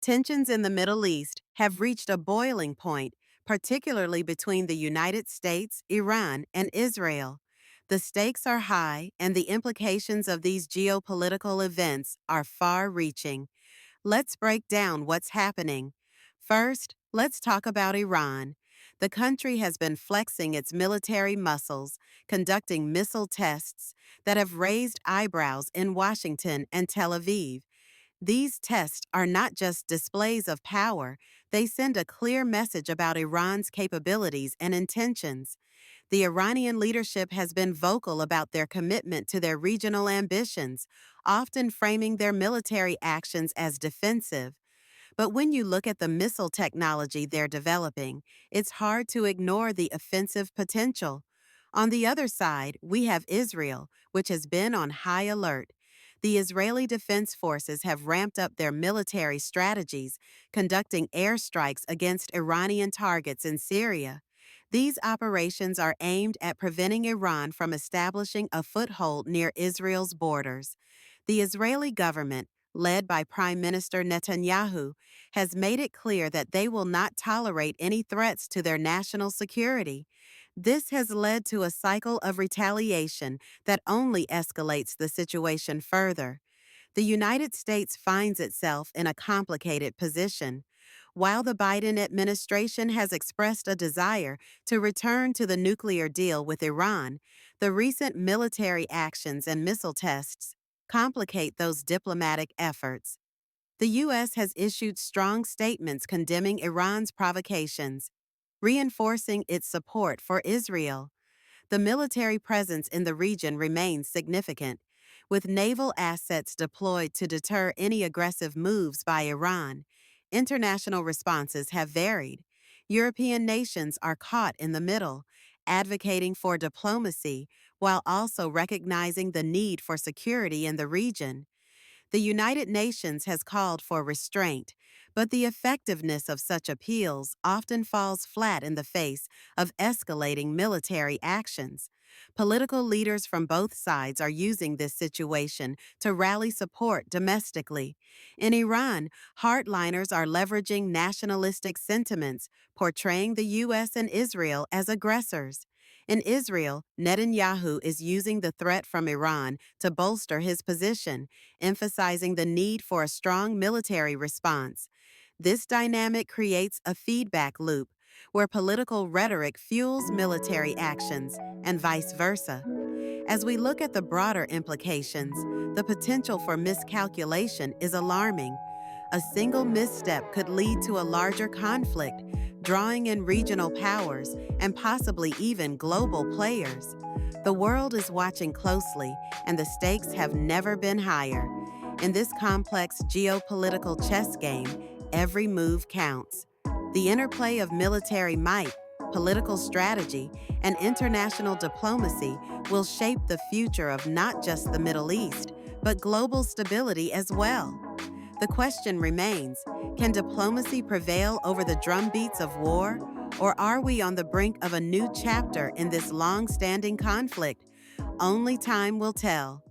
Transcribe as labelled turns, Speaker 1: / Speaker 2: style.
Speaker 1: Tensions in the Middle East have reached a boiling point, particularly between the United States, Iran, and Israel. The stakes are high, and the implications of these geopolitical events are far reaching. Let's break down what's happening. First, let's talk about Iran. The country has been flexing its military muscles, conducting missile tests that have raised eyebrows in Washington and Tel Aviv. These tests are not just displays of power, they send a clear message about Iran's capabilities and intentions. The Iranian leadership has been vocal about their commitment to their regional ambitions, often framing their military actions as defensive. But when you look at the missile technology they're developing, it's hard to ignore the offensive potential. On the other side, we have Israel, which has been on high alert. The Israeli Defense Forces have ramped up their military strategies, conducting airstrikes against Iranian targets in Syria. These operations are aimed at preventing Iran from establishing a foothold near Israel's borders. The Israeli government, led by Prime Minister Netanyahu, has made it clear that they will not tolerate any threats to their national security. This has led to a cycle of retaliation that only escalates the situation further. The United States finds itself in a complicated position. While the Biden administration has expressed a desire to return to the nuclear deal with Iran, the recent military actions and missile tests complicate those diplomatic efforts. The U.S. has issued strong statements condemning Iran's provocations, reinforcing its support for Israel. The military presence in the region remains significant, with naval assets deployed to deter any aggressive moves by Iran. International responses have varied. European nations are caught in the middle, advocating for diplomacy while also recognizing the need for security in the region. The United Nations has called for restraint, but the effectiveness of such appeals often falls flat in the face of escalating military actions. Political leaders from both sides are using this situation to rally support domestically. In Iran, hardliners are leveraging nationalistic sentiments, portraying the U.S. and Israel as aggressors. In Israel, Netanyahu is using the threat from Iran to bolster his position, emphasizing the need for a strong military response. This dynamic creates a feedback loop where political rhetoric fuels military actions and vice versa. As we look at the broader implications, the potential for miscalculation is alarming. A single misstep could lead to a larger conflict, drawing in regional powers and possibly even global players. The world is watching closely, and the stakes have never been higher. In this complex geopolitical chess game, every move counts. The interplay of military might, political strategy, and international diplomacy will shape the future of not just the Middle East, but global stability as well. The question remains, can diplomacy prevail over the drumbeats of war, or are we on the brink of a new chapter in this long-standing conflict? Only time will tell.